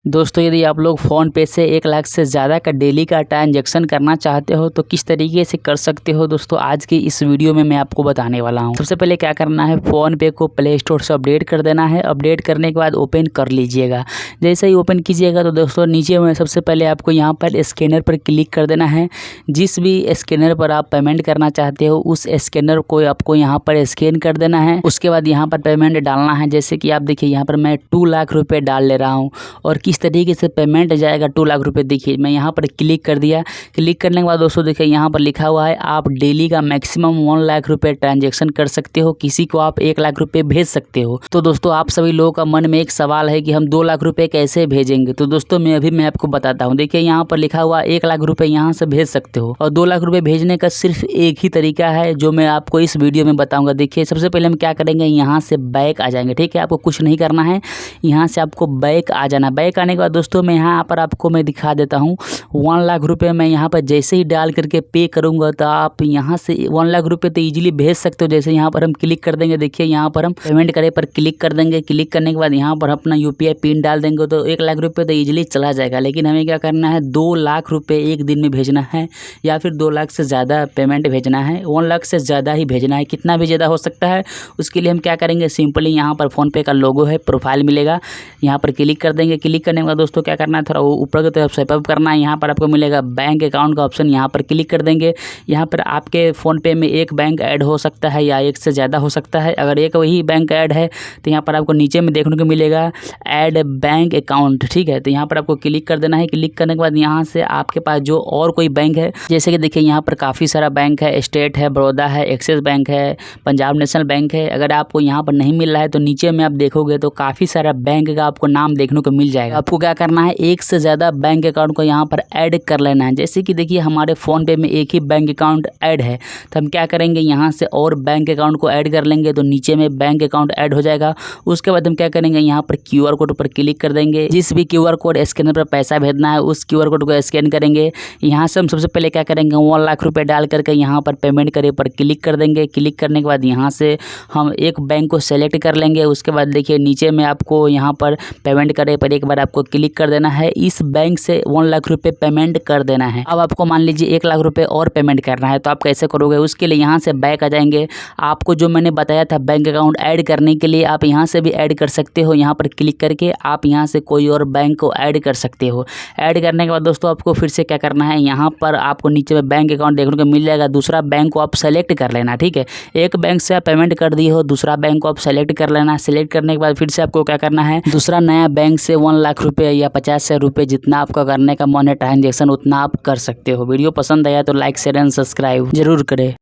दोस्तों यदि आप लोग फ़ोनपे से 1 लाख से ज़्यादा का डेली का ट्रांजैक्शन करना चाहते हो तो किस तरीके से कर सकते हो दोस्तों, आज की इस वीडियो में मैं आपको बताने वाला हूं। सबसे पहले क्या करना है, फ़ोनपे को प्ले स्टोर से अपडेट कर देना है। अपडेट करने के बाद ओपन कर लीजिएगा। जैसे ही ओपन कीजिएगा तो दोस्तों नीचे में सबसे पहले आपको यहाँ पर स्कैनर पर क्लिक कर देना है। जिस भी स्कैनर पर आप पेमेंट करना चाहते हो उस स्कैनर को आपको यहाँ पर स्कैन कर देना है। उसके बाद यहाँ पर पेमेंट डालना है। जैसे कि आप देखिए यहाँ पर मैं 2 लाख रुपये डाल ले रहा हूँ और किस तरीके से पेमेंट जाएगा 2 लाख रुपए। देखिए मैं यहाँ पर क्लिक कर दिया। क्लिक करने के बाद दोस्तों देखिए यहाँ पर लिखा हुआ है आप डेली का मैक्सिमम 1 लाख रुपए ट्रांजैक्शन कर सकते हो, किसी को आप 1 लाख रुपए भेज सकते हो। तो दोस्तों आप सभी लोगों का मन में एक सवाल है कि हम 2 लाख रुपए कैसे भेजेंगे। तो दोस्तों मैं आपको बताता हूँ। देखिए यहाँ पर लिखा हुआ 1 लाख रुपए यहाँ से भेज सकते हो और 2 लाख रुपए भेजने का सिर्फ एक ही तरीका है जो मैं आपको इस वीडियो में बताऊंगा। देखिए सबसे पहले हम क्या करेंगे, यहाँ से बैक आ जाएंगे। ठीक है, आपको कुछ नहीं करना है, यहाँ से आपको बैक आ जाना। बैक आने के बाद दोस्तों मैं यहाँ पर आपको मैं दिखा देता हूँ 1 लाख रुपए मैं यहाँ पर जैसे ही डाल करके पे करूँगा तो आप यहाँ से 1 लाख रुपए तो ईजिली भेज सकते हो। जैसे यहाँ पर हम क्लिक कर देंगे, देखिए यहाँ पर हम पेमेंट करे पर क्लिक कर देंगे। क्लिक करने के बाद यहाँ पर अपना UPI पिन डाल देंगे तो 1 लाख रुपए तो ईजिली चला जाएगा। लेकिन हमें क्या करना है, 2 लाख रुपए एक दिन में भेजना है या फिर 2 लाख से ज़्यादा पेमेंट भेजना है। 1 लाख से ज़्यादा ही भेजना है, कितना भी ज़्यादा हो सकता है। उसके लिए हम क्या करेंगे, सिंपली यहाँ पर फ़ोनपे का लोगो है, प्रोफाइल मिलेगा, यहाँ पर क्लिक कर देंगे। क्लिक करने के बाद दोस्तों क्या करना है, थोड़ा ऊपर की तरफ स्वाइप अप करना है। यहाँ पर आपको मिलेगा बैंक अकाउंट का ऑप्शन, यहाँ पर क्लिक कर देंगे। यहाँ पर आपके फ़ोनपे में एक बैंक ऐड हो सकता है या एक से ज़्यादा हो सकता है। अगर एक वही बैंक ऐड है तो यहाँ पर आपको नीचे में देखने को मिलेगा ऐड बैंक अकाउंट। ठीक है, तो यहाँ पर आपको क्लिक कर देना है। क्लिक करने के बाद यहाँ से आपके पास जो और कोई बैंक है, जैसे कि देखिए यहाँ पर काफ़ी सारा बैंक है, स्टेट है, बड़ौदा है, एक्सिस बैंक है, पंजाब नेशनल बैंक है। अगर आपको यहाँ पर नहीं मिल रहा है तो नीचे में आप देखोगे तो काफ़ी सारा बैंक का आपको नाम देखने को मिल जाएगा। आपको क्या करना है, एक से ज़्यादा बैंक अकाउंट को यहाँ पर ऐड कर लेना है। जैसे कि देखिए हमारे फ़ोनपे में एक ही बैंक अकाउंट ऐड है तो हम क्या करेंगे, यहाँ से और बैंक अकाउंट को ऐड कर लेंगे तो नीचे में बैंक अकाउंट ऐड हो जाएगा। उसके बाद हम क्या करेंगे, यहाँ पर QR कोड पर क्लिक कर देंगे। जिस भी QR कोड स्कैनर पर पैसा भेजना है उस QR कोड को स्कैन करेंगे। यहाँ से हम सबसे पहले क्या करेंगे, 1 लाख रुपये डाल करके यहाँ पर पेमेंट करे पर क्लिक कर देंगे। क्लिक करने के बाद यहाँ से हम एक बैंक को सेलेक्ट कर लेंगे। उसके बाद देखिए नीचे में आपको यहाँ पर पेमेंट करे पर एक बार आपको क्लिक कर देना है। इस बैंक से 1 लाख रुपए पेमेंट कर देना है। अब आपको मान लीजिए 1 लाख रुपए और पेमेंट करना है तो आप कैसे करोगे, उसके लिए यहाँ से बैक आ जाएंगे। आपको जो मैंने बताया था बैंक अकाउंट ऐड करने के लिए, आप यहाँ से भी ऐड कर सकते हो। यहाँ पर क्लिक करके आप यहाँ से कोई और बैंक को ऐड कर सकते हो। ऐड करने के बाद दोस्तों आपको फिर से क्या करना है, यहाँ पर आपको नीचे में बैंक अकाउंट देखने को मिल जाएगा। दूसरा बैंक को आप सेलेक्ट कर लेना। ठीक है, एक बैंक से आप पेमेंट कर दिए हो, दूसरा बैंक को आप सेलेक्ट कर लेना। सेलेक्ट करने के बाद फिर से आपको क्या करना है, दूसरा नया बैंक से 1 लाख रुपये या 50 रुपये जितना आपका करने का मन है ट्रांजैक्शन उतना आप कर सकते हो। वीडियो पसंद आया तो लाइक शेयर एंड सब्सक्राइब जरूर करें।